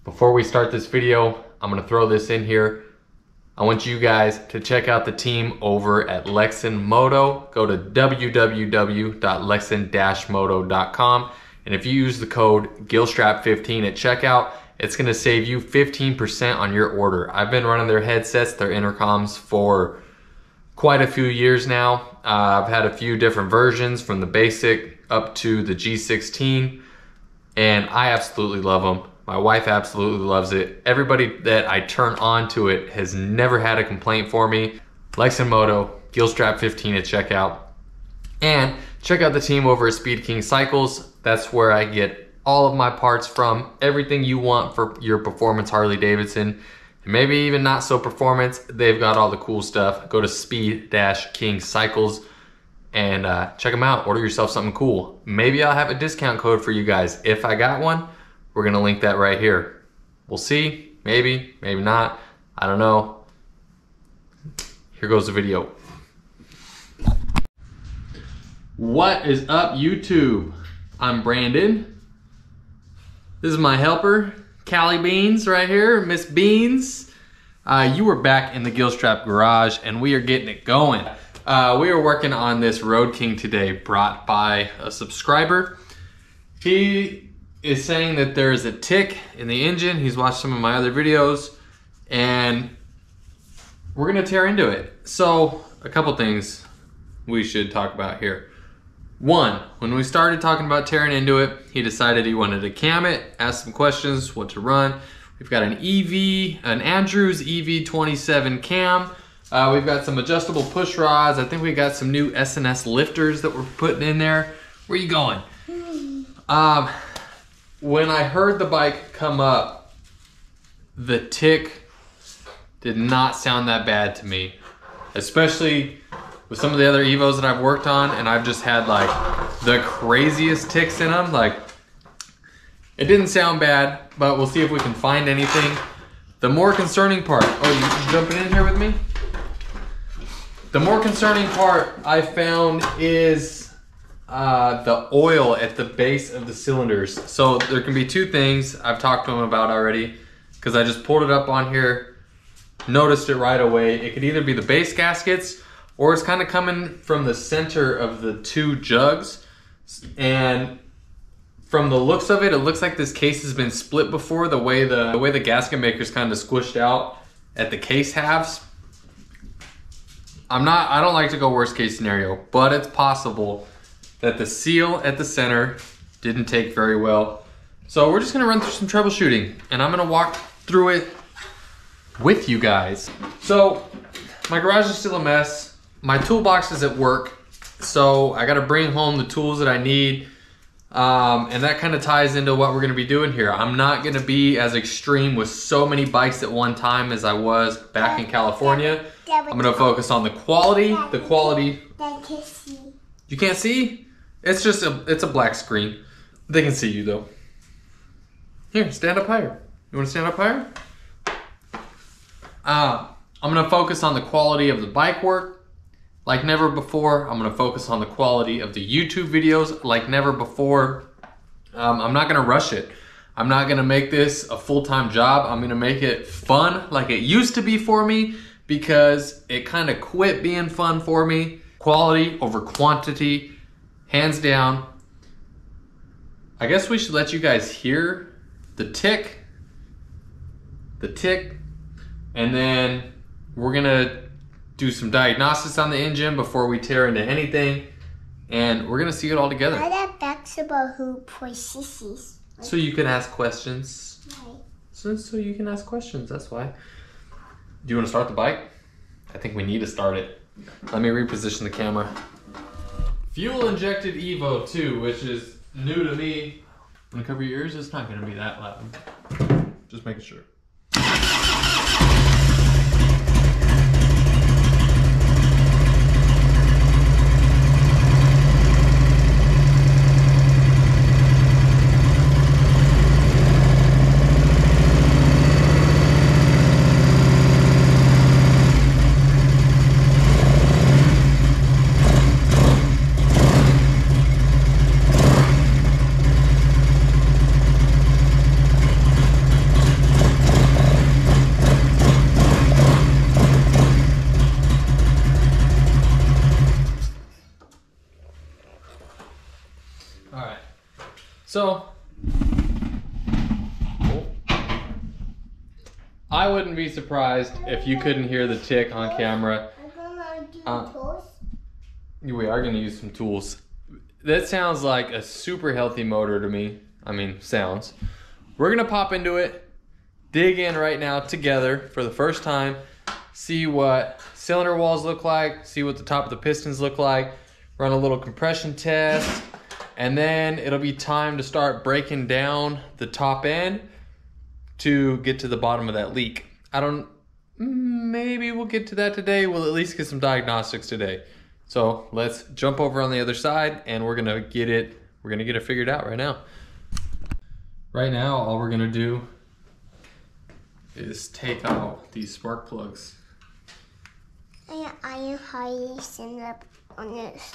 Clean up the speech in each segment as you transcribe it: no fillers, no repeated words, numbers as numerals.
Before we start this video, I'm gonna throw this in here. I want you guys to check out the team over at Lexan Moto. Go to www.lexan-moto.com, and if you use the code GILSTRAP15 at checkout, it's gonna save you 15% on your order. I've been running their headsets, their intercoms for quite a few years now. I've had a few different versions from the basic up to the G16, and I absolutely love them. My wife absolutely loves it. Everybody that I turn on to it has never had a complaint for me. Lexan Moto, GILSTRAP15 at checkout. And check out the team over at Speed King Cycles. That's where I get all of my parts from. Everything you want for your performance Harley Davidson. And maybe even not so performance, they've got all the cool stuff. Go to Speed-King Cycles and check them out. Order yourself something cool. Maybe I'll have a discount code for you guys. If I got one, we're gonna link that right here. We'll see, maybe, maybe not. I don't know. Here goes the video. What is up, YouTube? I'm Brandon. This is my helper, Callie Beans right here, Miss Beans. You were back in the Gilstrap garage and we are getting it going. We are working on this Road King today, brought by a subscriber. He is saying that there is a tick in the engine. He's watched some of my other videos and we're gonna tear into it. So a couple things we should talk about here. One, when we started talking about tearing into it, he decided he wanted to cam it, ask some questions, what to run. We've got an Andrews EV27 cam. We've got some adjustable push rods. I think we got some new S&S lifters that we're putting in there. Where you going? When I heard the bike come up, the tick did not sound that bad to me, especially with some of the other Evos that I've worked on, and I've just had like the craziest ticks in them. Like, it didn't sound bad, but we'll see if we can find anything. The more concerning part, oh, you jumping in here with me? The more concerning part I found is the oil at the base of the cylinders. So there can be two things I've talked to him about already, because I just pulled it up on here, noticed it right away. It could either be the base gaskets or it's kind of coming from the center of the two jugs. And from the looks of it, it looks like this case has been split before, the way the gasket maker's kind of squished out at the case halves. I don't like to go worst case scenario, but it's possible that the seal at the center didn't take very well. So we're just gonna run through some troubleshooting and I'm gonna walk through it with you guys. So my garage is still a mess. My toolbox is at work, so I gotta bring home the tools that I need. And that kind of ties into what we're gonna be doing here. I'm not gonna be as extreme with so many bikes at one time as I was back in California. I'm gonna focus on the quality. You can't see? It's a black screen. They can see you though. Here, stand up higher. You wanna stand up higher? I'm gonna focus on the quality of the bike work like never before. I'm gonna focus on the quality of the YouTube videos like never before. I'm not gonna rush it. I'm not gonna make this a full-time job. I'm gonna make it fun like it used to be for me, because it kind of quit being fun for me. Quality over quantity, hands down. I guess we should let you guys hear the tick, and then we're gonna do some diagnostics on the engine before we tear into anything, and we're gonna see it all together. So you can ask questions. So you can ask questions, that's why. Do you want to start the bike? I think we need to start it. Let me reposition the camera. Fuel injected Evo 2, which is new to me. Want to cover your ears? It's not going to be that loud. Just making sure. So, I wouldn't be surprised if you couldn't hear the tick on camera. We are gonna use some tools. That sounds like a super healthy motor to me. I mean, sounds. We're gonna pop into it, dig in right now together for the first time, see what cylinder walls look like, see what the top of the pistons look like, run a little compression test, and then it'll be time to start breaking down the top end to get to the bottom of that leak. Maybe we'll get to that today. We'll at least get some diagnostics today. So let's jump over on the other side and we're gonna get it figured out right now. Right now, all we're gonna do is take out these spark plugs. I highly stand up on this.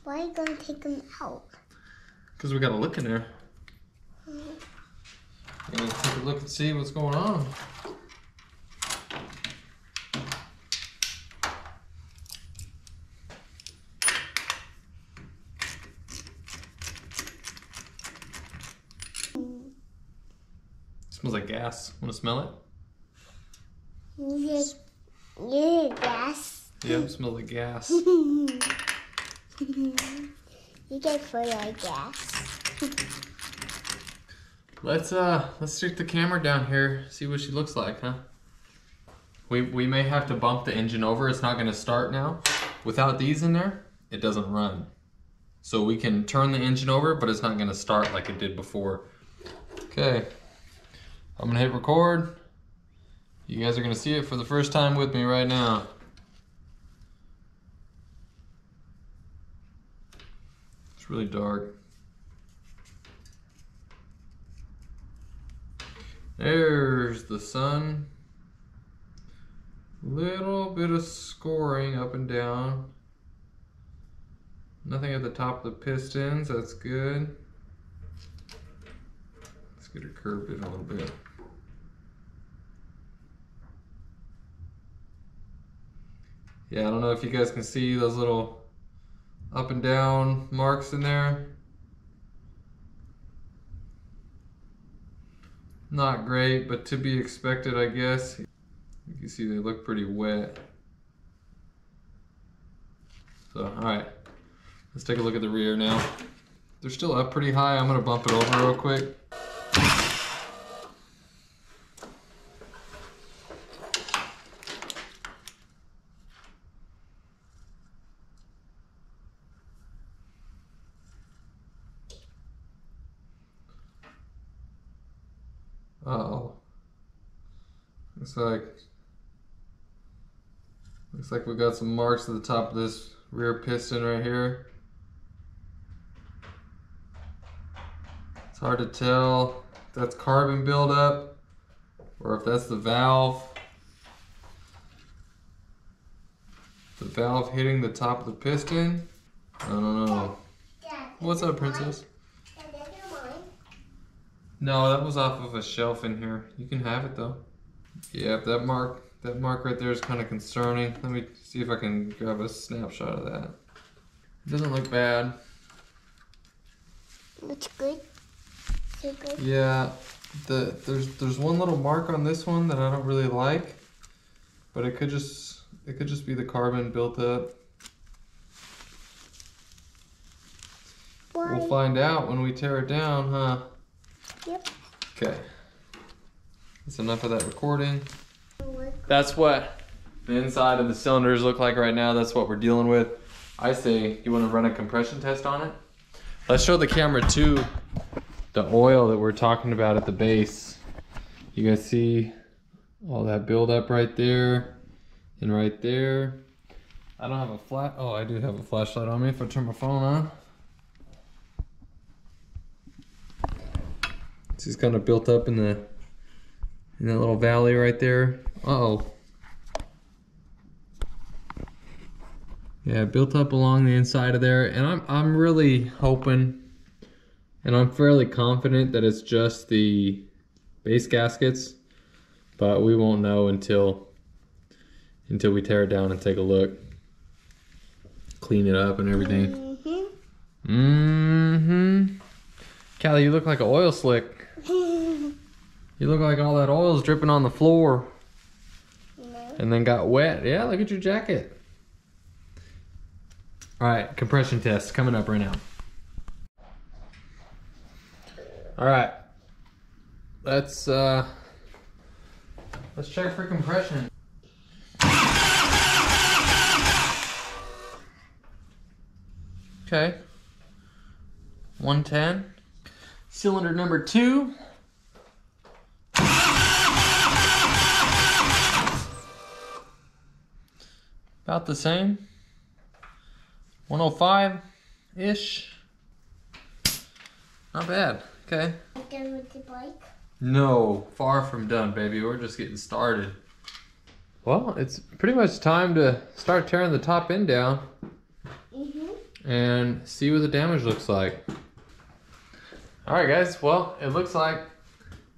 Why are you gonna take them out? Because we gotta look in there. We're gonna take a look and see what's going on. Smells like gas. Want to smell it? Yeah, gas. Yeah, it smells like gas. You get full of gas. Let's stick the camera down here, see what she looks like, huh? We may have to bump the engine over. It's not gonna start now. Without these in there, it doesn't run. So we can turn the engine over, but it's not gonna start like it did before. Okay, I'm gonna hit record. You guys are gonna see it for the first time with me right now. It's really dark. There's the sun. Little bit of scoring up and down. Nothing at the top of the pistons, that's good. Let's get her curved in a little bit. Yeah, I don't know if you guys can see those little up and down marks in there. Not great, but to be expected, I guess. You can see they look pretty wet. So, alright. Let's take a look at the rear now. They're still up pretty high. I'm gonna bump it over real quick. Uh-oh. Looks like we got some marks at the top of this rear piston right here. It's hard to tell if that's carbon buildup or if that's the valve. The valve hitting the top of the piston. I don't know. What's up, princess? No, that was off of a shelf in here. You can have it though. Yeah, that mark right there is kind of concerning. Let me see if I can grab a snapshot of that. It doesn't look bad. Looks good. So good. Yeah, there's one little mark on this one that I don't really like, but it could just be the carbon built up. Why? We'll find out when we tear it down, huh? Yep. Okay. That's enough of that recording. That's what the inside of the cylinders look like right now. That's what we're dealing with. I say, you want to run a compression test on it? Let's show the camera too the oil that we're talking about at the base. You guys see all that buildup right there and right there. I don't have a oh, I do have a flashlight on me if I turn my phone on. This is kind of built up in that little valley right there. Uh-oh. Yeah, built up along the inside of there, and I'm really hoping, and I'm fairly confident that it's just the base gaskets, but we won't know until we tear it down and take a look, clean it up and everything. Callie, you look like an oil slick. You look like all that oil's dripping on the floor. No. And then got wet. Yeah, look at your jacket. All right, compression test coming up right now. All right, let's check for compression. Okay, 110. Cylinder number 2. About the same. 105-ish. Not bad. Okay. Done with the bike? No, far from done, baby. We're just getting started. Well, it's pretty much time to start tearing the top end down and see what the damage looks like. All right, guys. Well, it looks like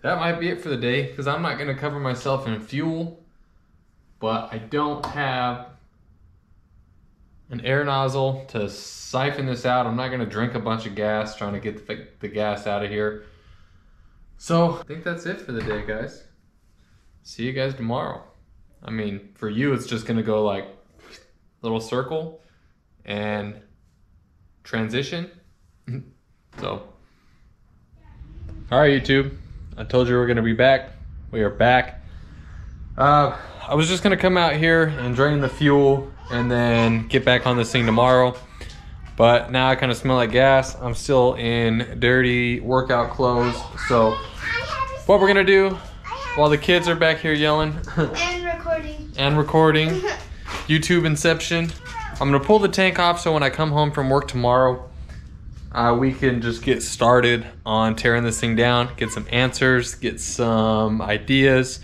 that might be it for the day because I'm not going to cover myself in fuel, but I don't have an air nozzle to siphon this out. I'm not going to drink a bunch of gas trying to get the gas out of here. So I think that's it for the day, guys. See you guys tomorrow. I mean, for you, it's just gonna go like little circle and transition. So, all right, YouTube. I told you we were gonna be back. We are back. I was just gonna come out here and drain the fuel and then get back on this thing tomorrow. But now I kind of smell like gas. I'm still in dirty workout clothes. So what we're gonna do while the kids are back here yelling and recording YouTube Inception, I'm gonna pull the tank off so when I come home from work tomorrow, we can just get started on tearing this thing down, get some answers, get some ideas.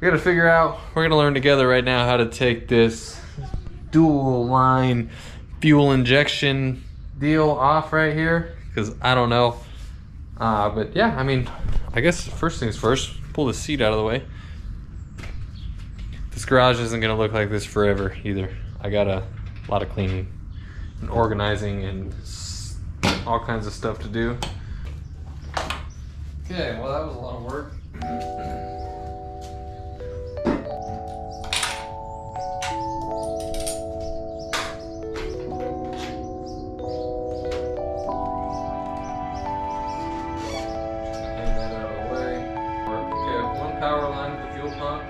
We gotta figure out, we're gonna learn together right now how to take this dual line fuel injection deal off right here, because I don't know. But yeah, I mean, I guess first things first, pull the seat out of the way. This garage isn't gonna look like this forever either. I got a lot of cleaning and organizing and all kinds of stuff to do. Okay, well that was a lot of work. Power line for the fuel pump.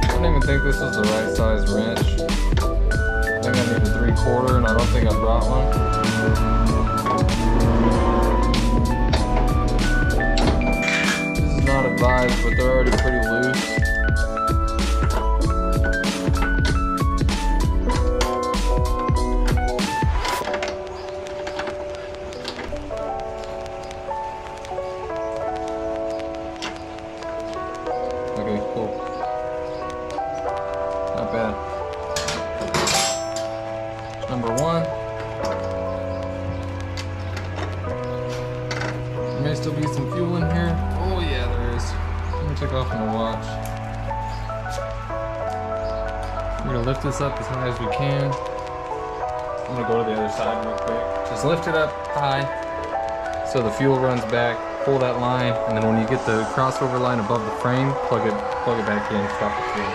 I don't even think this was the right size wrench. I think I need a 3/4 and I don't think I brought one. This is not advised, but they're already pretty loose. Okay, cool. Not bad. Number 1. There may still be some fuel in here. Oh yeah, there is. Let me take off my watch. We're gonna lift this up as high as we can. I'm gonna go to the other side real quick. Just lift it up high so the fuel runs back. Pull that line, and then when you get the crossover line above the frame, plug it back in, stop the fuel.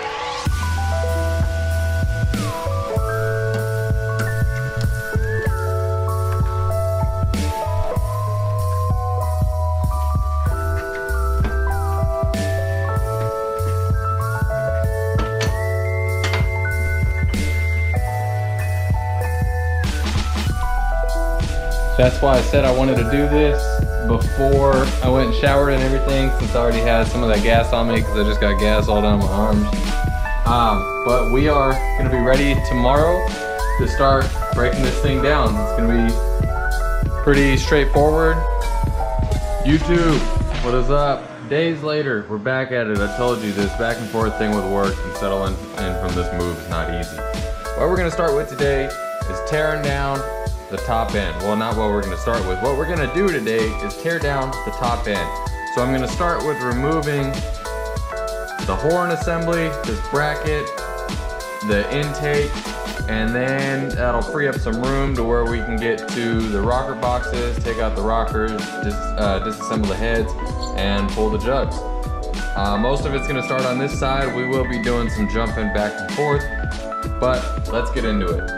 That's why I said I wanted to do this before I went and showered and everything, since I already had some of that gas on me because I just got gas all down my arms. But we are gonna be ready tomorrow to start breaking this thing down. It's gonna be pretty straightforward. YouTube, what is up? Days later, we're back at it. I told you this back and forth thing with work and settling in from this move is not easy. What we're gonna start with today is tearing down the top end. Well, not what we're gonna start with. What we're gonna do today is tear down the top end. So I'm gonna start with removing the horn assembly, this bracket, the intake, and then that'll free up some room to where we can get to the rocker boxes, take out the rockers, disassemble the heads, and pull the jugs. Most of it's gonna start on this side. We will be doing some jumping back and forth, but let's get into it.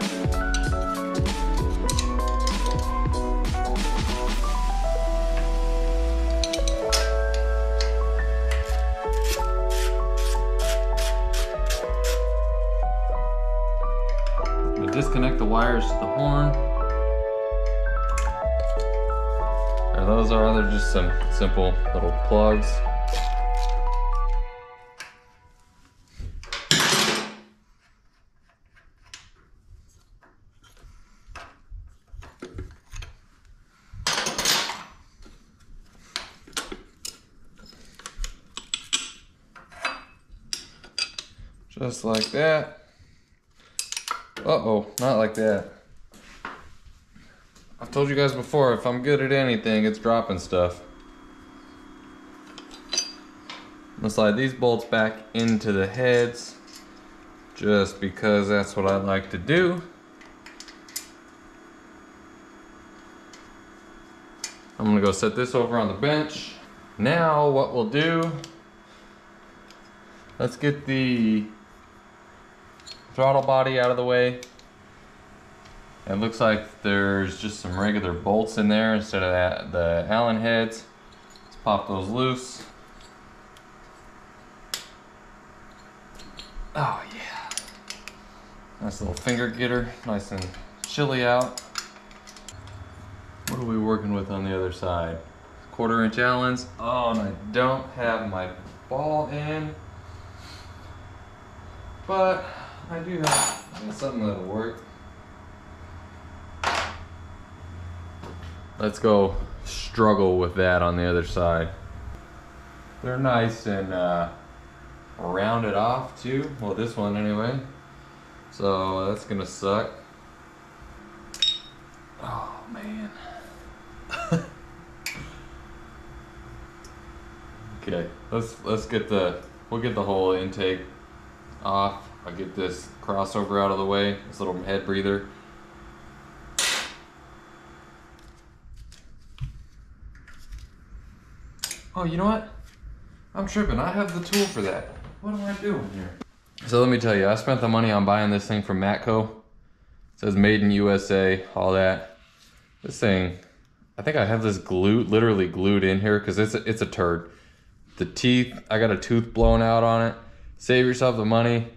Disconnect the wires to the horn. And those are they're just some simple little plugs. Just like that. Uh-oh, not like that. I've told you guys before, if I'm good at anything, it's dropping stuff. I'm gonna slide these bolts back into the heads, just because that's what I like to do. I'm gonna go set this over on the bench. Now what we'll do, let's get the throttle body out of the way. It looks like there's just some regular bolts in there instead of the Allen heads. Let's pop those loose. Oh yeah. Nice little finger getter, nice and chilly out. What are we working with on the other side? 1/4 inch Allens. Oh, and I don't have my ball in, but I do have something that'll work. Let's go struggle with that on the other side. They're nice and rounded off too. Well, this one anyway. So that's gonna suck. Oh man. Okay, we'll get the whole intake off. I'll get this crossover out of the way, this little head breather. Oh, you know what? I'm tripping. I have the tool for that. What am I doing here? So let me tell you, I spent the money on buying this thing from Matco. It says made in USA, all that. This thing, I think I have this literally glued in here because it's a turd. The teeth, I got a tooth blown out on it. Save yourself the money.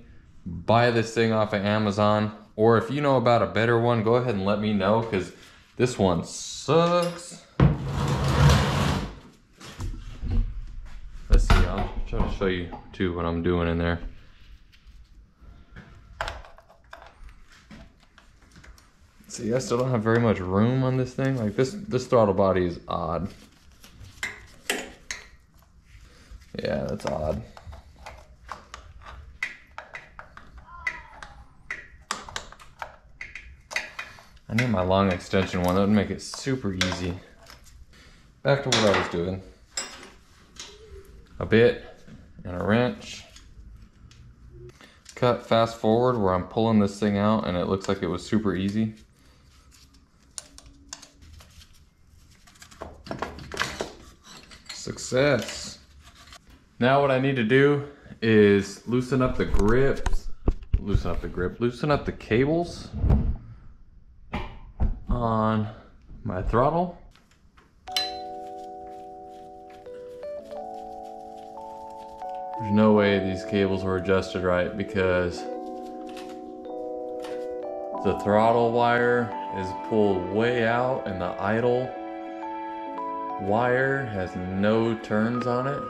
Buy this thing off of Amazon, or if you know about a better one, go ahead and let me know, because this one sucks. Let's see, I'll try to show you too what I'm doing in there. See, I still don't have very much room on this thing. Like this throttle body is odd. Yeah, that's odd. I need my long extension one. That would make it super easy. Back to what I was doing. A bit and a wrench. Cut fast forward where I'm pulling this thing out and it looks like it was super easy. Success. Now what I need to do is loosen up the grips, loosen up the cables on my throttle. There's no way these cables were adjusted right because the throttle wire is pulled way out and the idle wire has no turns on it.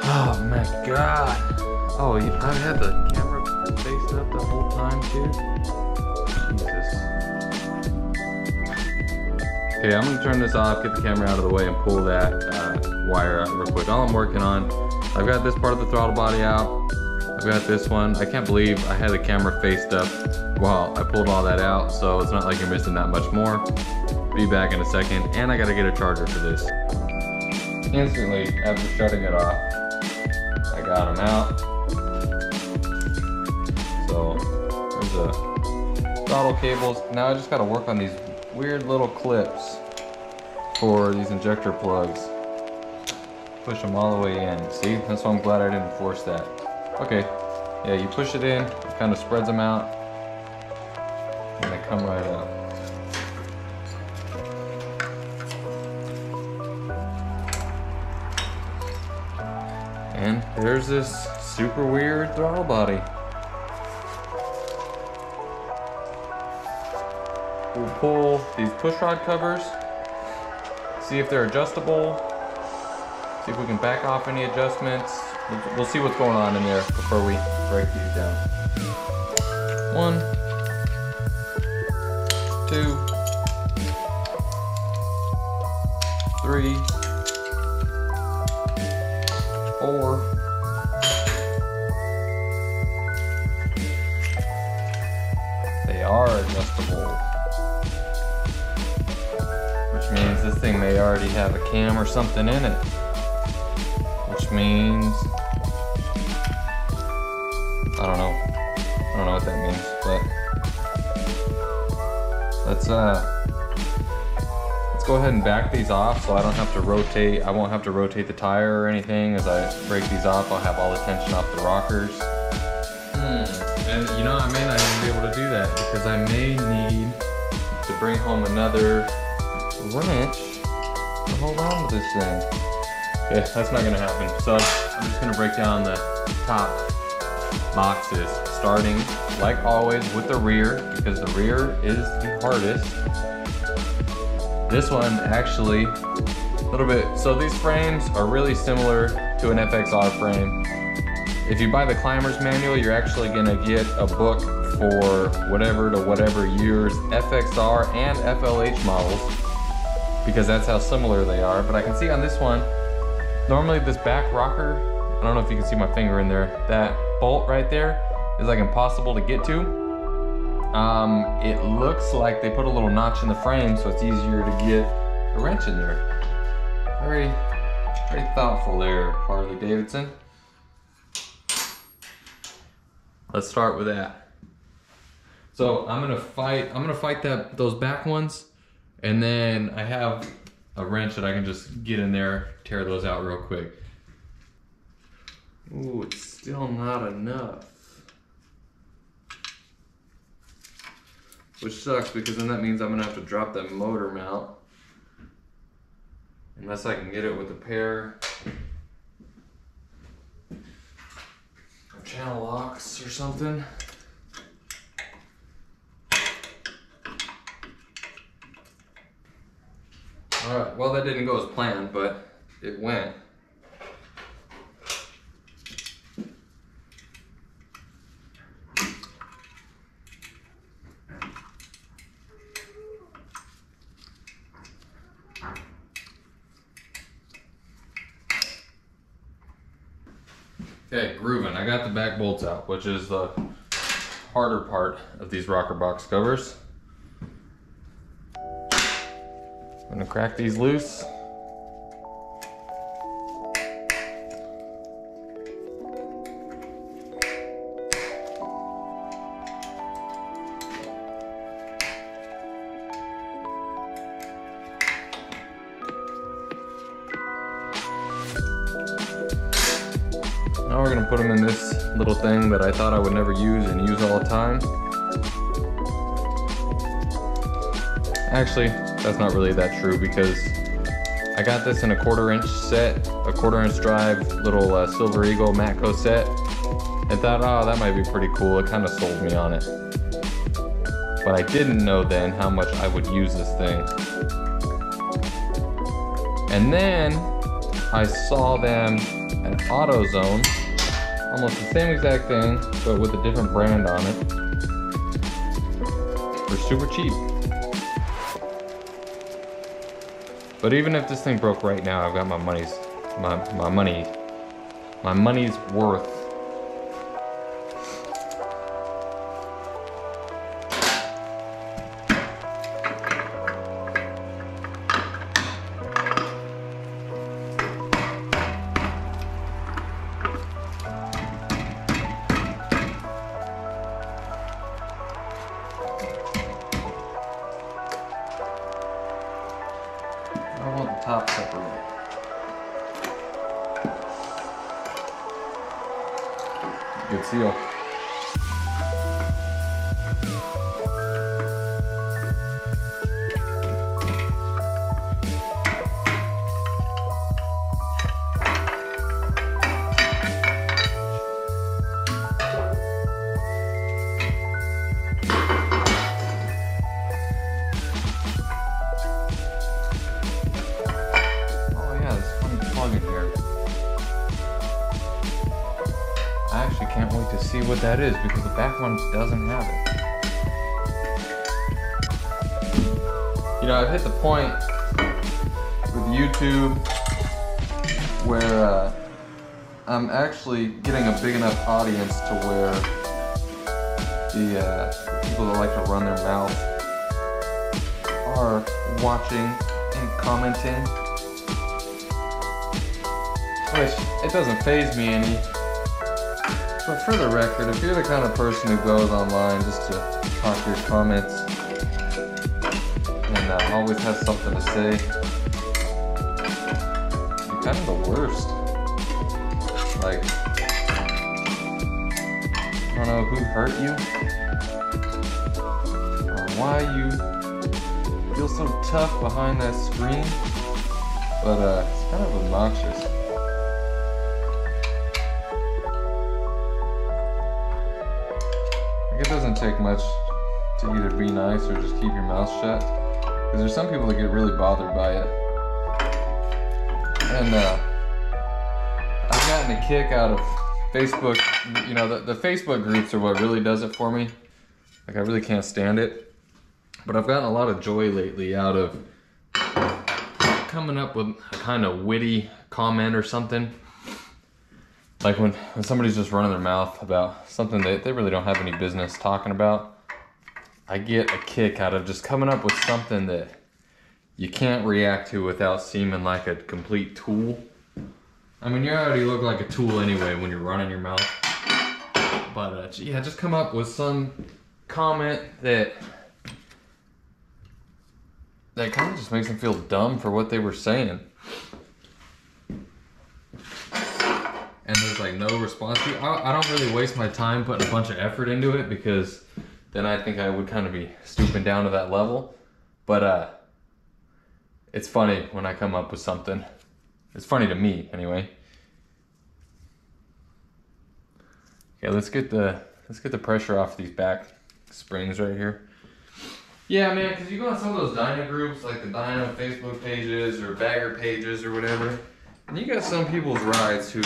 Oh my god. Oh, I've had the camera facing up the whole time too. Jesus. Okay, I'm gonna turn this off, get the camera out of the way, and pull that wire out real quick. All I'm working on, I've got this part of the throttle body out. I've got this one. I can't believe I had the camera faced up while I pulled all that out, so it's not like you're missing that much more. Be back in a second, and I gotta get a charger for this. Instantly, after shutting it off, I got them out. So, there's the throttle cables. Now I just gotta work on these weird little clips for these injector plugs. Push them all the way in. See, that's why I'm glad I didn't force that. Okay, yeah, you push it in, it kind of spreads them out, and they come right out. And there's this super weird throttle body. We'll pull these push rod covers, see if they're adjustable, see if we can back off any adjustments. We'll see what's going on in there before we break these down. 1, 2, 3, 4. They are adjustable, which means this thing may already have a cam or something in it, which means I don't know what that means, but let's go ahead and back these off so I don't have to rotate. I won't have to rotate the tire or anything. As I break these off, I'll have all the tension off the rockers. And you know, I may not even be able to do that because I may need to bring home another wrench to hold on to this thing. Okay, that's not gonna happen. So I'm just gonna break down the top boxes, starting like always with the rear, because the rear is the hardest. This one actually a little bit, so these frames are really similar to an FXR frame. If you buy the Climber's Manual, you're actually gonna get a book for whatever to whatever years FXR and FLH models, because that's how similar they are. But I can see on this one, normally this back rocker, I don't know if you can see my finger in there, that bolt right there is like impossible to get to. It looks like they put a little notch in the frame so it's easier to get a wrench in there. Very, very thoughtful there, Harley Davidson. Let's start with that. So I'm gonna fight those back ones, and then I have a wrench that I can just get in there, tear those out real quick. Ooh, it's still not enough. Which sucks, because then that means I'm gonna have to drop that motor mount. Unless I can get it with a pair of channel locks or something. Alright, well that didn't go as planned, but it went. Okay, grooving. I got the back bolts out, which is the harder part of these rocker box covers. I'm gonna crack these loose. Now we're gonna put them in this little thing that I thought I would never use and use all the time. Actually, that's not really that true, because I got this in a 1/4-inch set, a 1/4-inch drive, little Silver Eagle Matco set, and thought, oh, that might be pretty cool. It kind of sold me on it. But I didn't know then how much I would use this thing. And then I saw them at AutoZone, almost the same exact thing, but with a different brand on it, for super cheap. But even if this thing broke right now, I've got my money's worth. I want the top separated. Good seal. I actually can't wait to see what that is because the back one doesn't have it. You know, I've hit the point with YouTube where I'm actually getting a big enough audience to where the people that like to run their mouth are watching and commenting. Which, it doesn't faze me any. But for the record, if you're the kind of person who goes online just to talk your comments and always has something to say, you're kind of the worst. Like, I don't know who hurt you, or why you feel so tough behind that screen, but it's kind of obnoxious. It doesn't take much to either be nice or just keep your mouth shut, because there's some people that get really bothered by it. And I've gotten a kick out of Facebook. You know, the Facebook groups are what really does it for me. Like, I really can't stand it. But I've gotten a lot of joy lately out of coming up with a kind of witty comment or something. Like when somebody's just running their mouth about something that they really don't have any business talking about, I get a kick out of just coming up with something that you can't react to without seeming like a complete tool. I mean, you already look like a tool anyway when you're running your mouth. But yeah, just come up with some comment that kind of just makes them feel dumb for what they were saying. And there's like no response to it. I don't really waste my time putting a bunch of effort into it, because then I think I would kind of be stooping down to that level. But it's funny when I come up with something. It's funny to me anyway. Okay, let's get the pressure off these back springs right here. Yeah, man, because you go on some of those dyno groups, like the dyno Facebook pages or bagger pages or whatever, and you got some people's rides who,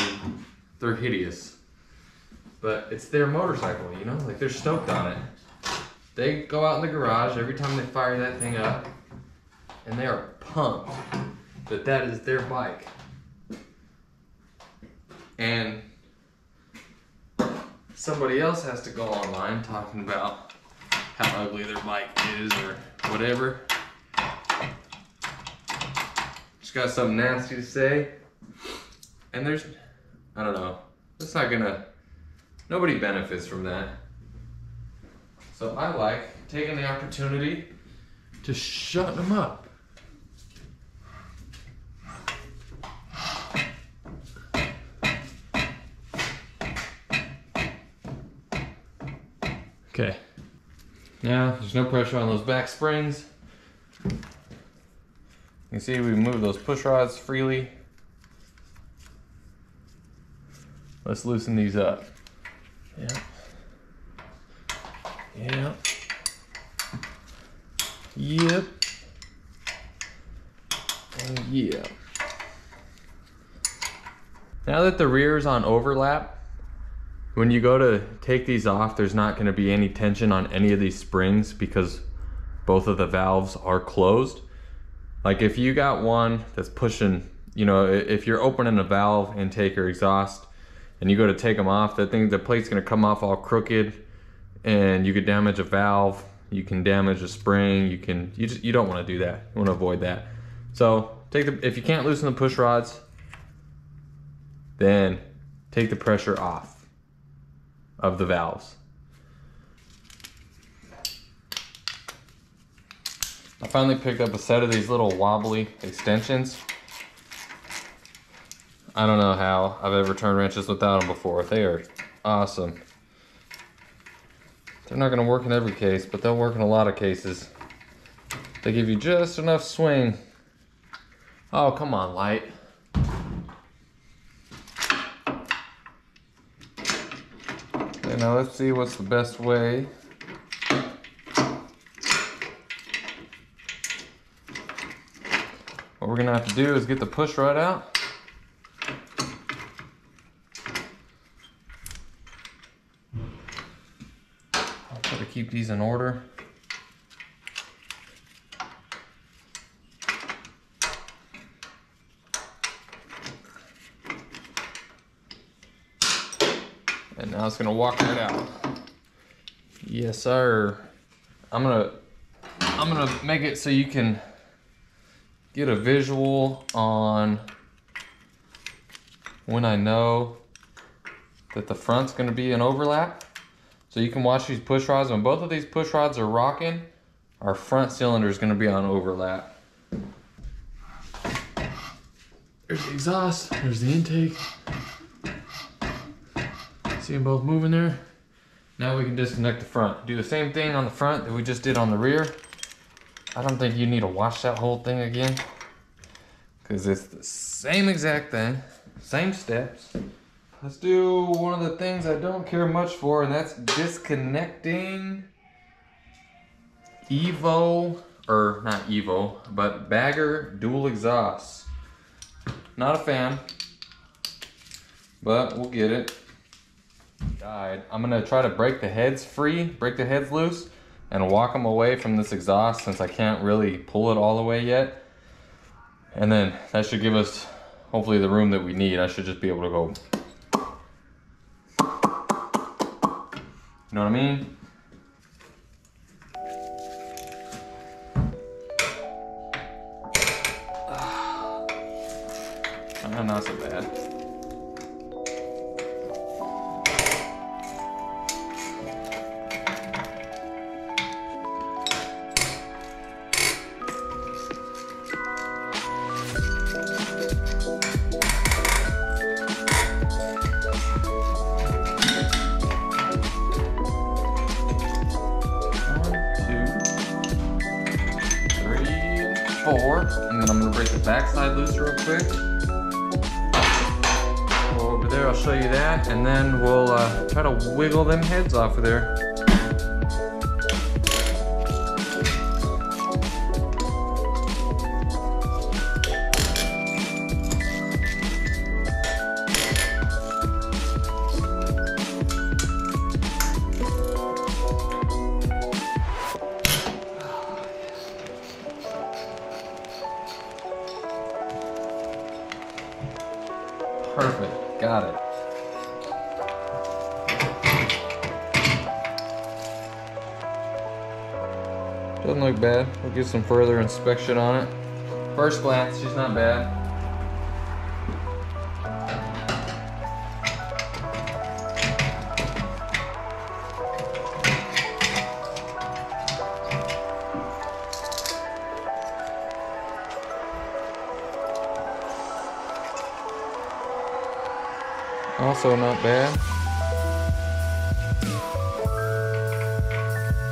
they're hideous. But it's their motorcycle, you know? Like, they're stoked on it. They go out in the garage every time they fire that thing up, and they are pumped that is their bike. And somebody else has to go online talking about how ugly their bike is or whatever. Just got something nasty to say. And there's, I don't know, it's not gonna, nobody benefits from that. So I like taking the opportunity to shut them up. Okay, now there's no pressure on those back springs. You can see we move those push rods freely. Let's loosen these up. Yeah. Yeah. Yep. And yeah. Now that the rear is on overlap, when you go to take these off, there's not going to be any tension on any of these springs because both of the valves are closed. Like if you got one that's pushing, you know, if you're opening a valve intake or exhaust and you go to take them off, the plate's gonna come off all crooked and you could damage a valve, you can damage a spring, you don't wanna do that. You wanna avoid that. So if you can't loosen the push rods, then take the pressure off of the valves. I finally picked up a set of these little wobbly extensions. I don't know how I've ever turned wrenches without them before. They are awesome. They're not gonna work in every case, but they'll work in a lot of cases. They give you just enough swing. Oh, come on, light. Okay, now let's see what's the best way. What we're gonna have to do is get the push rod out. I'll try to keep these in order. And now it's gonna walk right out. Yes, sir. I'm gonna make it so you can get a visual on when I know that the front's gonna be an overlap. So you can watch these push rods. When both of these push rods are rocking, our front cylinder is gonna be on overlap. There's the exhaust, there's the intake. See them both moving there? Now we can disconnect the front. Do the same thing on the front that we just did on the rear. I don't think you need to watch that whole thing again, because it's the same exact thing, same steps. Let's do one of the things I don't care much for, and that's disconnecting Evo, or not Evo, but Bagger dual exhausts. Not a fan, but we'll get it. I'm gonna try to break the heads free, break the heads loose, and walk them away from this exhaust since I can't really pull it all the way yet. And then that should give us hopefully the room that we need. I should just be able to go. You know what I mean? Not so bad. And then I'm going to break the backside loose real quick. Go over there, I'll show you that, and then we'll try to wiggle them heads off of there. Perfect, got it. Doesn't look bad. We'll get some further inspection on it. First glance, she's not bad. Also not bad.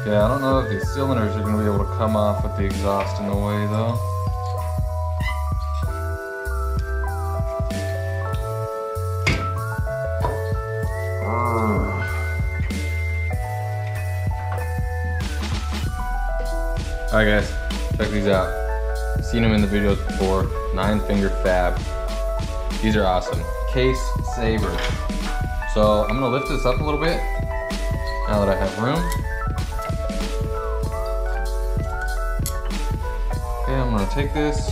Yeah, I don't know if these cylinders are going to be able to come off with the exhaust in the way though. Alright guys, check these out. I've seen them in the videos before. 9-finger fab. These are awesome. Case savers. So I'm gonna lift this up a little bit now that I have room. Okay, I'm gonna take this.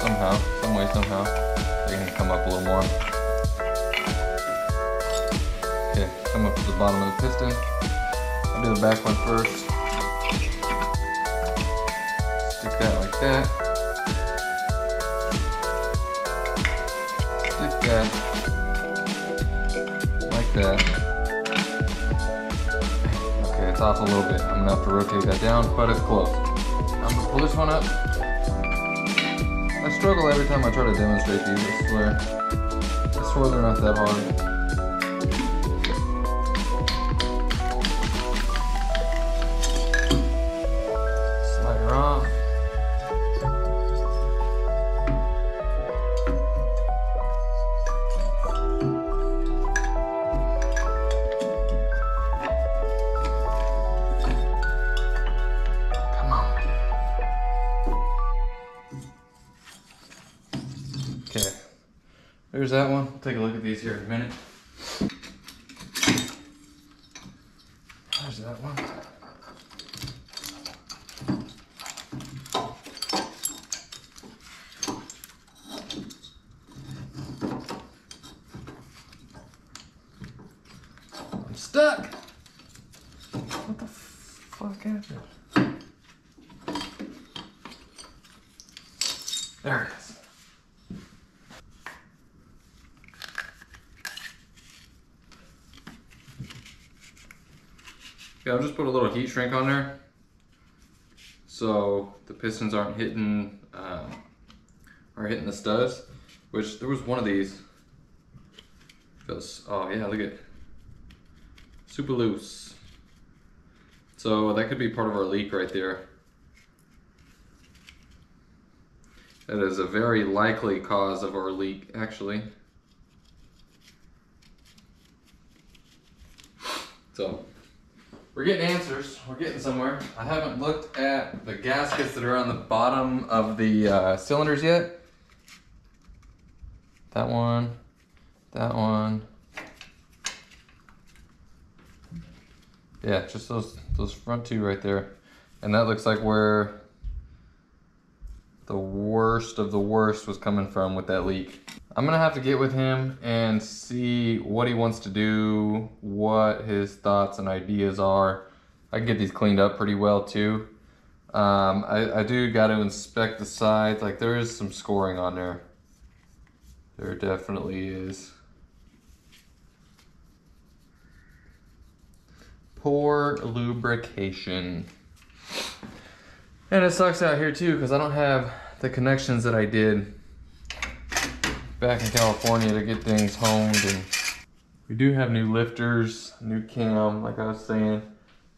Somehow, some way, somehow, they can come up a little more. Okay, come up to the bottom of the piston. I'll do the back one first. Stick that like that. Stick that like that. Okay, it's off a little bit. I'm gonna have to rotate that down, but it's close. I'm gonna pull this one up. I struggle every time I try to demonstrate these, I swear. I swear they're not that hard. Slide her off. Come on. Okay, there's that one. We'll take a look at these here in a minute. There's that one. I'm stuck. What the fuck happened? There it is. Yeah, I'll just put a little heat shrink on there so the pistons aren't hitting the studs. Which there was one of these. Feels, oh yeah, look at it. Super loose. So that could be part of our leak right there. That is a very likely cause of our leak, actually. So, we're getting answers. We're getting somewhere. I haven't looked at the gaskets that are on the bottom of the cylinders yet. That one. That one. Yeah, just those front two right there. And that looks like where the worst of the worst was coming from with that leak. I'm gonna have to get with him and see what he wants to do, what his thoughts and ideas are. I can get these cleaned up pretty well too. I do got to inspect the sides. Like there is some scoring on there. There definitely is. Poor lubrication. And it sucks out here too because I don't have the connections that I did back in California to get things honed. And we do have new lifters, new cam, like I was saying.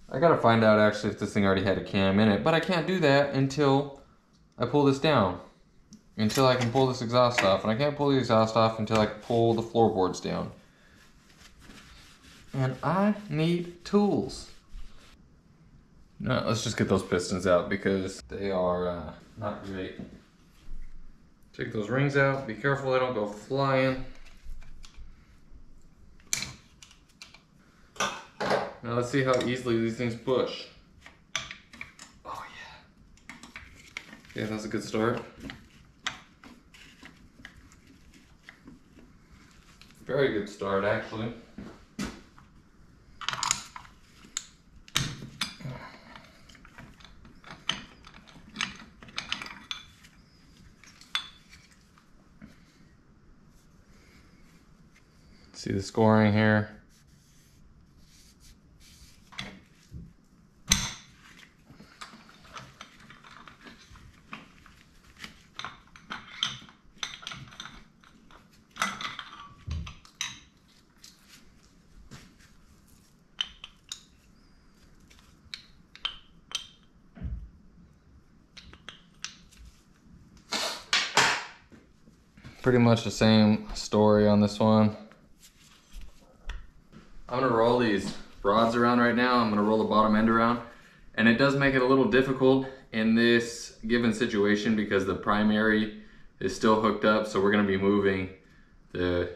I gotta find out actually if this thing already had a cam in it, but I can't do that until I pull this down. Until I can pull this exhaust off. And I can't pull the exhaust off until I can pull the floorboards down. And I need tools. No, let's just get those pistons out because they are not great. Take those rings out. Be careful they don't go flying. Now let's see how easily these things push. Oh yeah. Yeah, that's a good start. Very good start, actually. See the scoring here. Pretty much the same story on this one. I'm gonna roll these rods around right now. I'm gonna roll the bottom end around. And it does make it a little difficult in this given situation because the primary is still hooked up. So we're gonna be moving the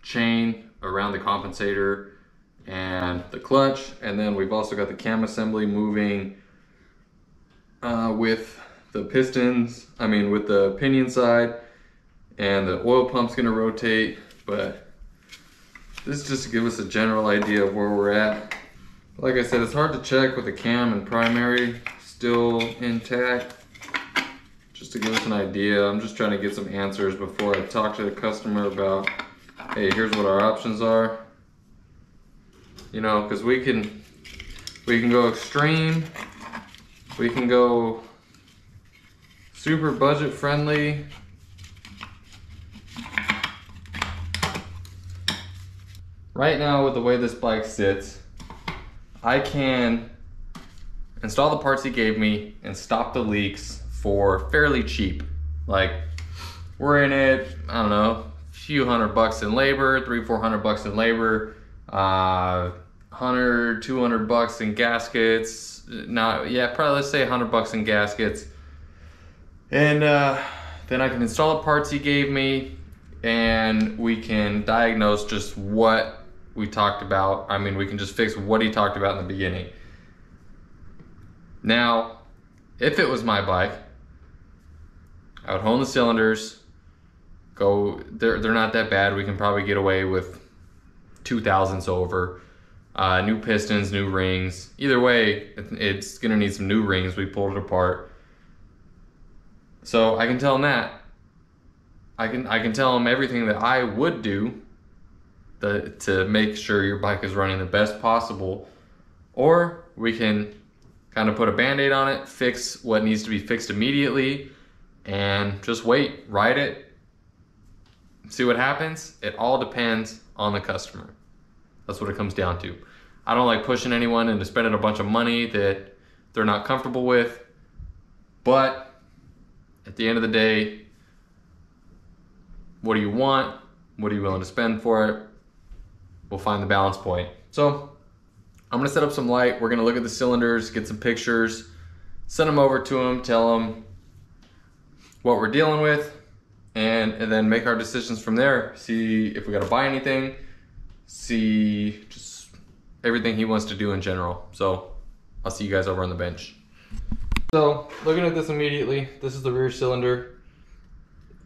chain around the compensator and the clutch, and then we've also got the cam assembly moving with the pistons, with the pinion side, and the oil pump's gonna rotate, but this is just to give us a general idea of where we're at. Like I said, it's hard to check with the cam and primary still intact. Just to give us an idea, I'm just trying to get some answers before I talk to the customer about, hey, here's what our options are. You know, because we can go extreme, we can go super budget friendly. Right now, with the way this bike sits, I can install the parts he gave me and stop the leaks for fairly cheap. Like, we're in it, I don't know, a few $100 in labor, $300-400 in labor, $100-200 in gaskets. Probably let's say $100 in gaskets. And then I can install the parts he gave me, and we can diagnose just what we talked about. We can just fix what he talked about in the beginning. Now, if it was my bike, I would hone the cylinders, they're not that bad. We can probably get away with 2,000s over. New pistons, new rings. Either way, it's gonna need some new rings. We pulled it apart. So I can tell him that. I can tell him everything that I would do to make sure your bike is running the best possible. Or we can kind of put a band-aid on it, fix what needs to be fixed immediately, and just wait, ride it, see what happens. It all depends on the customer. That's what it comes down to. I don't like pushing anyone into spending a bunch of money that they're not comfortable with, but at the end of the day, what do you want? What are you willing to spend for it? We'll find the balance point. So I'm gonna set up some light. We're gonna look at the cylinders, get some pictures, send them over to him, tell him what we're dealing with, and then make our decisions from there. See if we gotta buy anything, see just everything he wants to do in general. So I'll see you guys over on the bench. So looking at this immediately, this is the rear cylinder.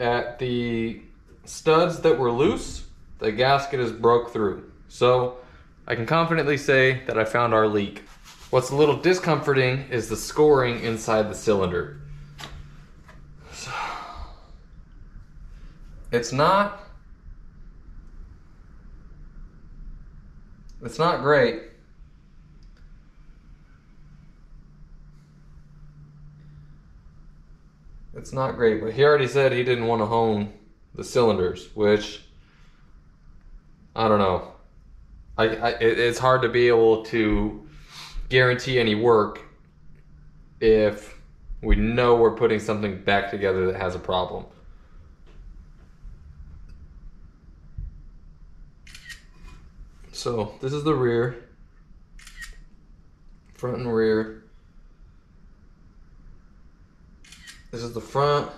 At the studs that were loose, the gasket is broke through. So I can confidently say that I found our leak. What's a little discomforting is the scoring inside the cylinder. So, it's not great. It's not great, but he already said he didn't want to hone the cylinders, which, I don't know. It's hard to be able to guarantee any work if we know we're putting something back together that has a problem. So this is the rear, front and rear. This is the front.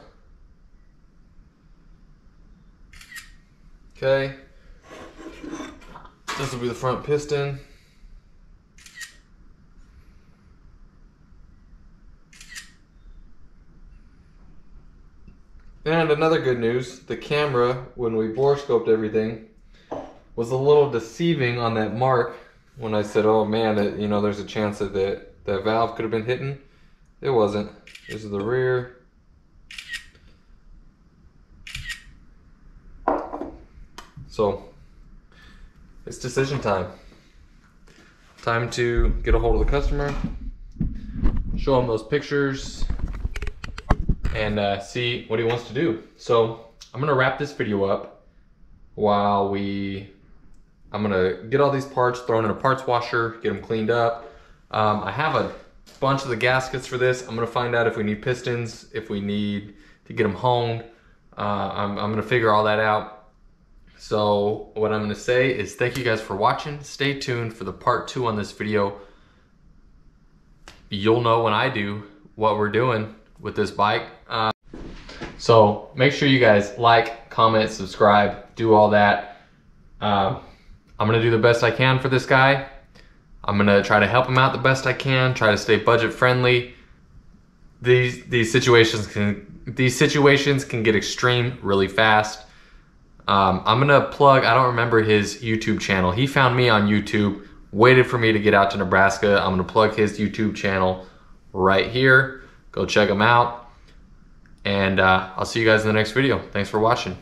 Okay. This will be the front piston. And another good news, the camera, when we bore scoped everything, was a little deceiving on that mark when I said, oh man, there's a chance that that valve could have been hitting. It wasn't. This is the rear. So it's decision time. Time to get a hold of the customer, show him those pictures, and see what he wants to do. So I'm gonna wrap this video up while I'm gonna get all these parts thrown in a parts washer, get them cleaned up. I have a bunch of the gaskets for this. I'm gonna find out if we need pistons, if we need to get them honed. I'm gonna figure all that out. So what I'm gonna say is thank you guys for watching. Stay tuned for the part 2 on this video. You'll know when I do what we're doing with this bike. So make sure you guys like, comment, subscribe, do all that. I'll I'm gonna do the best I can for this guy. I'm gonna try to help him out the best I can, try to stay budget friendly. These situations can get extreme really fast. I'm gonna plug, I don't remember his YouTube channel. He found me on YouTube, waited for me to get out to Nebraska. I'm gonna plug his YouTube channel right here. Go check him out. And I'll see you guys in the next video. Thanks for watching.